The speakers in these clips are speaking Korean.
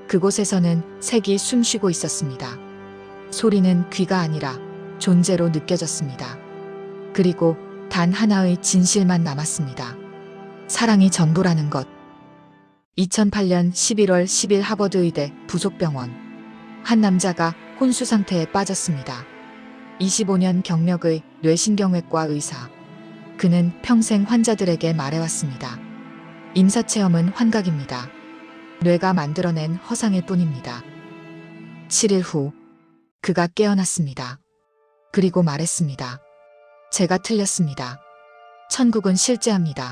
그곳에서는 색이 숨쉬고 있었습니다. 소리는 귀가 아니라 존재로 느껴졌습니다. 그리고 단 하나의 진실만 남았습니다. 사랑이 전부라는 것. 2008년 11월 10일 하버드 의대 부속병원. 한 남자가 혼수 상태에 빠졌습니다. 25년 경력의 뇌신경외과 의사. 그는 평생 환자들에게 말해왔습니다. 임사체험은 환각입니다. 뇌가 만들어낸 허상일 뿐입니다. 7일 후 그가 깨어났습니다. 그리고 말했습니다. 제가 틀렸습니다. 천국은 실제합니다.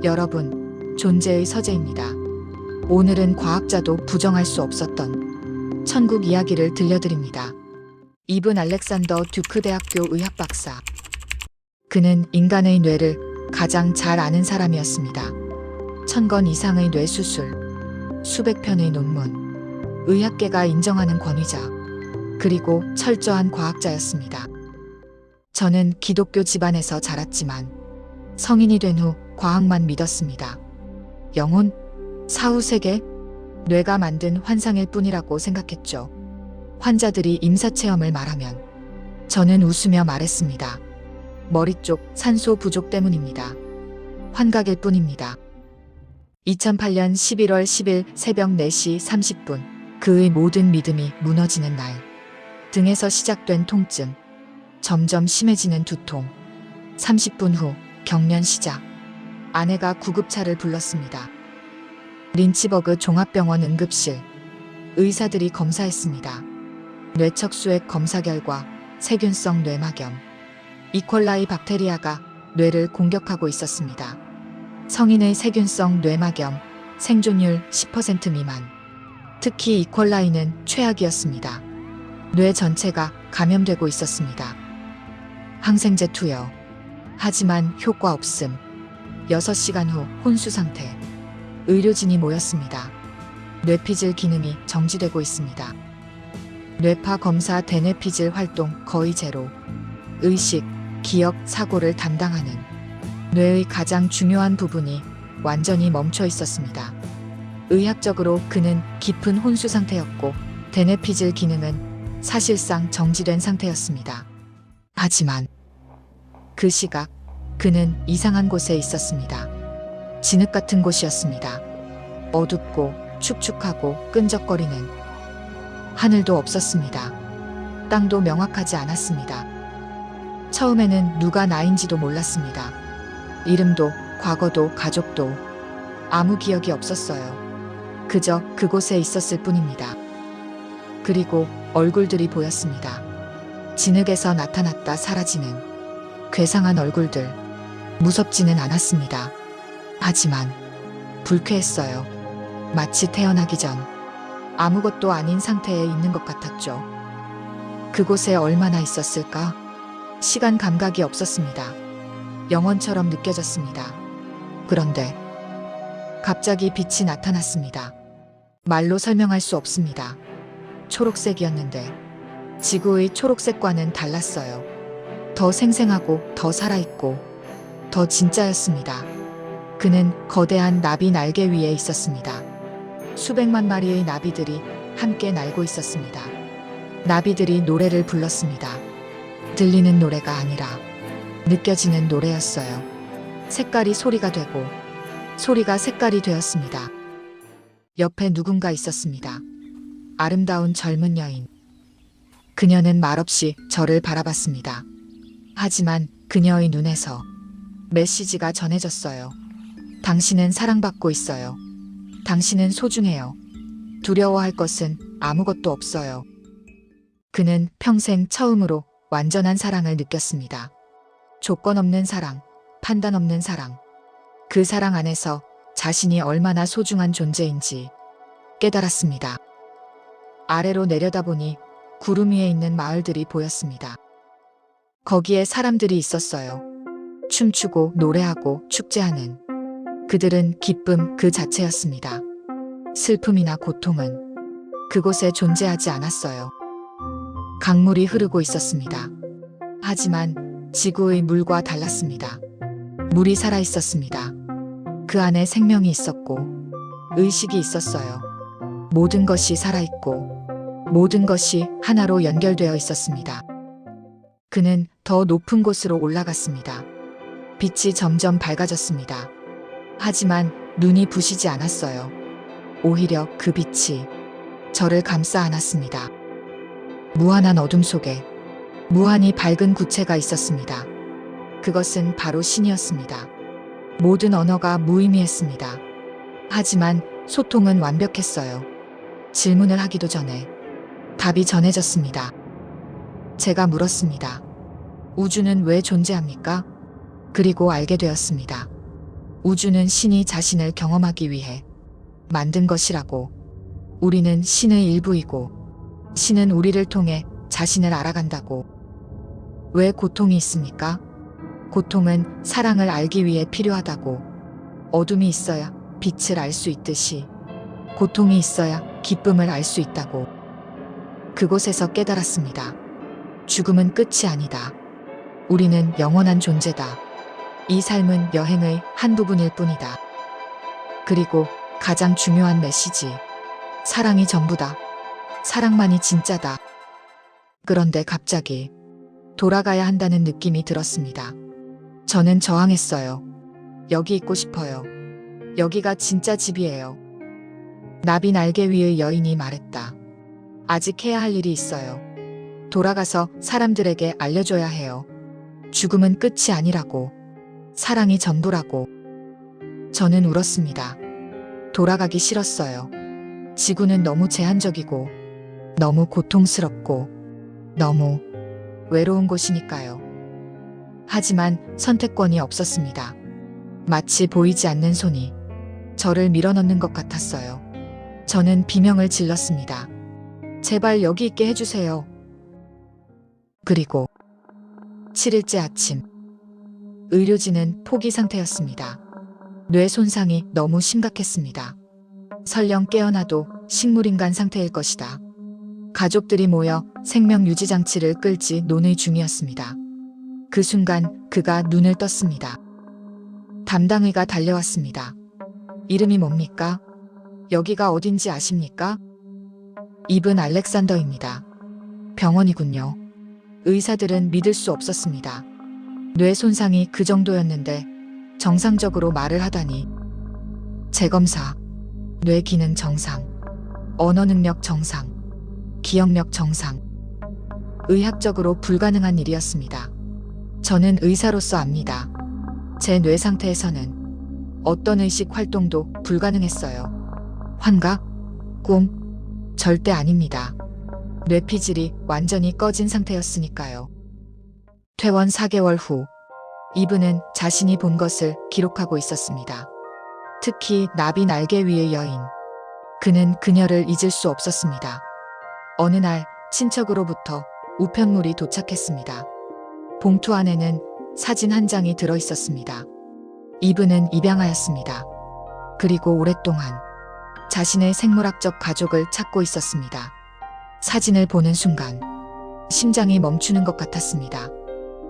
여러분, 존재의 서재입니다. 오늘은 과학자도 부정할 수 없었던 천국 이야기를 들려드립니다. 이븐 알렉산더 듀크 대학교 의학 박사. 그는 인간의 뇌를 가장 잘 아는 사람이었습니다. 1000건 이상의 뇌 수술, 수백 편의 논문, 의학계가 인정하는 권위자, 그리고 철저한 과학자였습니다. 저는 기독교 집안에서 자랐지만 성인이 된 후 과학만 믿었습니다. 영혼, 사후세계, 뇌가 만든 환상일 뿐이라고 생각했죠. 환자들이 임사체험을 말하면 저는 웃으며 말했습니다. 머리 쪽 산소 부족 때문입니다. 환각일 뿐입니다. 2008년 11월 10일 새벽 4시 30분 그의 모든 믿음이 무너지는 날. 등에서 시작된 통증, 점점 심해지는 두통. 30분 후 경련 시작. 아내가 구급차를 불렀습니다. 린치버그 종합병원 응급실. 의사들이 검사했습니다. 뇌척수액 검사 결과 세균성 뇌막염. 이퀄라이 박테리아가 뇌를 공격하고 있었습니다. 성인의 세균성 뇌막염, 생존율 10% 미만. 특히 이퀄라이는 최악이었습니다. 뇌 전체가 감염되고 있었습니다. 항생제 투여. 하지만 효과 없음. 6시간 후 혼수 상태. 의료진이 모였습니다. 뇌피질 기능이 정지되고 있습니다. 뇌파 검사 대뇌피질 활동 거의 제로. 의식, 기억, 사고를 담당하는 뇌의 가장 중요한 부분이 완전히 멈춰 있었습니다. 의학적으로 그는 깊은 혼수 상태였고 대뇌피질 기능은 사실상 정지된 상태였습니다. 하지만 그 시각 그는 이상한 곳에 있었습니다. 진흙 같은 곳이었습니다. 어둡고 축축하고 끈적거리는. 하늘도 없었습니다. 땅도 명확하지 않았습니다. 처음에는 누가 나인지도 몰랐습니다. 이름도 과거도 가족도 아무 기억이 없었어요. 그저 그곳에 있었을 뿐입니다. 그리고 얼굴들이 보였습니다. 진흙에서 나타났다 사라지는 괴상한 얼굴들. 무섭지는 않았습니다. 하지만 불쾌했어요. 마치 태어나기 전 아무것도 아닌 상태에 있는 것 같았죠. 그곳에 얼마나 있었을까? 시간 감각이 없었습니다. 영원처럼 느껴졌습니다. 그런데 갑자기 빛이 나타났습니다. 말로 설명할 수 없습니다. 초록색이었는데 지구의 초록색과는 달랐어요. 더 생생하고 더 살아있고 더 진짜였습니다. 그는 거대한 나비 날개 위에 있었습니다. 수백만 마리의 나비들이 함께 날고 있었습니다. 나비들이 노래를 불렀습니다. 들리는 노래가 아니라 느껴지는 노래였어요. 색깔이 소리가 되고 소리가 색깔이 되었습니다. 옆에 누군가 있었습니다. 아름다운 젊은 여인. 그녀는 말없이 저를 바라봤습니다. 하지만 그녀의 눈에서 메시지가 전해졌어요. 당신은 사랑받고 있어요. 당신은 소중해요. 두려워할 것은 아무것도 없어요. 그는 평생 처음으로 완전한 사랑을 느꼈습니다. 조건 없는 사랑, 판단 없는 사랑. 그 사랑 안에서 자신이 얼마나 소중한 존재인지 깨달았습니다. 아래로 내려다보니 구름 위에 있는 마을들이 보였습니다. 거기에 사람들이 있었어요. 춤추고 노래하고 축제하는. 그들은 기쁨 그 자체였습니다. 슬픔이나 고통은 그곳에 존재하지 않았어요. 강물이 흐르고 있었습니다. 하지만 지구의 물과 달랐습니다. 물이 살아 있었습니다. 그 안에 생명이 있었고 의식이 있었어요. 모든 것이 살아있고 모든 것이 하나로 연결되어 있었습니다. 그는 더 높은 곳으로 올라갔습니다. 빛이 점점 밝아졌습니다. 하지만 눈이 부시지 않았어요. 오히려 그 빛이 저를 감싸 안았습니다. 무한한 어둠 속에 무한히 밝은 구체가 있었습니다. 그것은 바로 신이었습니다. 모든 언어가 무의미했습니다. 하지만 소통은 완벽했어요. 질문을 하기도 전에 답이 전해졌습니다. 제가 물었습니다. 우주는 왜 존재합니까? 그리고 알게 되었습니다. 우주는 신이 자신을 경험하기 위해 만든 것이라고. 우리는 신의 일부이고 신은 우리를 통해 자신을 알아간다고. 왜 고통이 있습니까? 고통은 사랑을 알기 위해 필요하다고. 어둠이 있어야 빛을 알 수 있듯이 고통이 있어야 기쁨을 알 수 있다고. 그곳에서 깨달았습니다. 죽음은 끝이 아니다. 우리는 영원한 존재다. 이 삶은 여행의 한 부분일 뿐이다. 그리고 가장 중요한 메시지. 사랑이 전부다. 사랑만이 진짜다. 그런데 갑자기 돌아가야 한다는 느낌이 들었습니다. 저는 저항했어요. 여기 있고 싶어요. 여기가 진짜 집이에요. 나비 날개 위의 여인이 말했다. 아직 해야 할 일이 있어요. 돌아가서 사람들에게 알려줘야 해요. 죽음은 끝이 아니라고. 사랑이 전부라고. 저는 울었습니다. 돌아가기 싫었어요. 지구는 너무 제한적이고 너무 고통스럽고 너무 외로운 곳이니까요. 하지만 선택권이 없었습니다. 마치 보이지 않는 손이 저를 밀어넣는 것 같았어요. 저는 비명을 질렀습니다. 제발 여기 있게 해주세요. 그리고 7일째 아침, 의료진은 포기 상태였습니다. 뇌 손상이 너무 심각했습니다. 설령 깨어나도 식물인간 상태일 것이다. 가족들이 모여 생명 유지 장치를 끌지 논의 중이었습니다. 그 순간 그가 눈을 떴습니다. 담당의가 달려왔습니다. 이름이 뭡니까? 여기가 어딘지 아십니까? 입은 알렉산더입니다. 병원이군요. 의사들은 믿을 수 없었습니다. 뇌 손상이 그 정도였는데 정상적으로 말을 하다니. 재검사, 뇌 기능 정상, 언어 능력 정상, 기억력 정상. 의학적으로 불가능한 일이었습니다. 저는 의사로서 압니다. 제 뇌 상태에서는 어떤 의식 활동도 불가능했어요. 환각? 꿈? 절대 아닙니다. 뇌피질이 완전히 꺼진 상태였으니까요. 퇴원 4개월 후, 이브는 자신이 본 것을 기록하고 있었습니다. 특히 나비 날개 위의 여인. 그는 그녀를 잊을 수 없었습니다. 어느 날 친척으로부터 우편물이 도착했습니다. 봉투 안에는 사진 한 장이 들어 있었습니다. 이브는 입양하였습니다. 그리고 오랫동안 자신의 생물학적 가족을 찾고 있었습니다. 사진을 보는 순간 심장이 멈추는 것 같았습니다.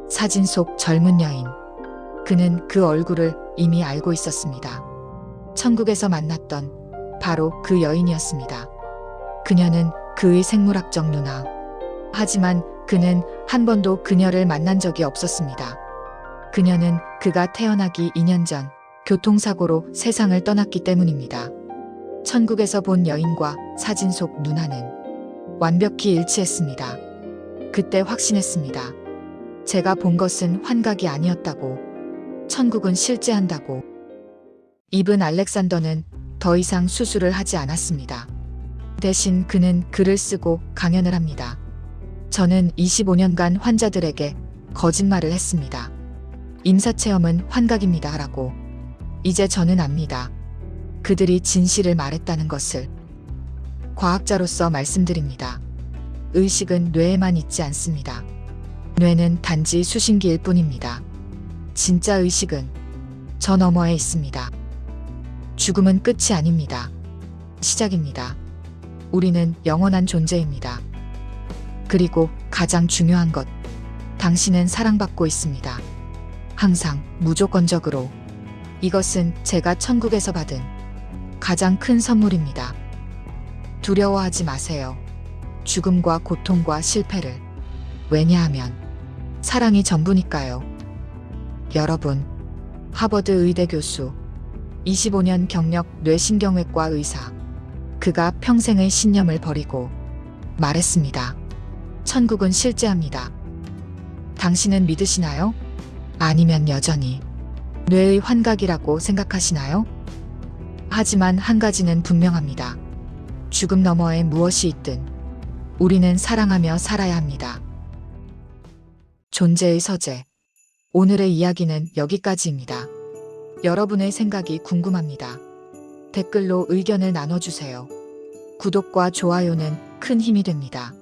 사진 속 젊은 여인. 그는 그 얼굴을 이미 알고 있었습니다. 천국에서 만났던 바로 그 여인이었습니다. 그녀는 그의 생물학적 누나. 하지만 그는 한 번도 그녀를 만난 적이 없었습니다. 그녀는 그가 태어나기 2년 전 교통사고로 세상을 떠났기 때문입니다. 천국에서 본 여인과 사진 속 누나는 완벽히 일치했습니다. 그때 확신했습니다. 제가 본 것은 환각이 아니었다고. 천국은 실제한다고. 입은 알렉산더는 더 이상 수술을 하지 않았습니다. 대신 그는 글을 쓰고 강연을 합니다. 저는 25년간 환자들에게 거짓말을 했습니다. 임사체험은 환각입니다 라고. 이제 저는 압니다. 그들이 진실을 말했다는 것을. 과학자로서 말씀드립니다. 의식은 뇌에만 있지 않습니다. 뇌는 단지 수신기일 뿐입니다. 진짜 의식은 저 너머에 있습니다. 죽음은 끝이 아닙니다. 시작입니다. 우리는 영원한 존재입니다. 그리고 가장 중요한 것, 당신은 사랑받고 있습니다. 항상 무조건적으로. 이것은 제가 천국에서 받은 가장 큰 선물입니다. 두려워하지 마세요. 죽음과 고통과 실패를. 왜냐하면 사랑이 전부니까요. 여러분, 하버드 의대 교수, 25년 경력 뇌신경외과 의사. 그가 평생의 신념을 버리고 말했습니다. 천국은 실제합니다. 당신은 믿으시나요? 아니면 여전히 뇌의 환각이라고 생각하시나요? 하지만 한 가지는 분명합니다. 죽음 너머에 무엇이 있든 우리는 사랑하며 살아야 합니다. 존재의 서재. 오늘의 이야기는 여기까지입니다. 여러분의 생각이 궁금합니다. 댓글로 의견을 나눠주세요. 구독과 좋아요는 큰 힘이 됩니다.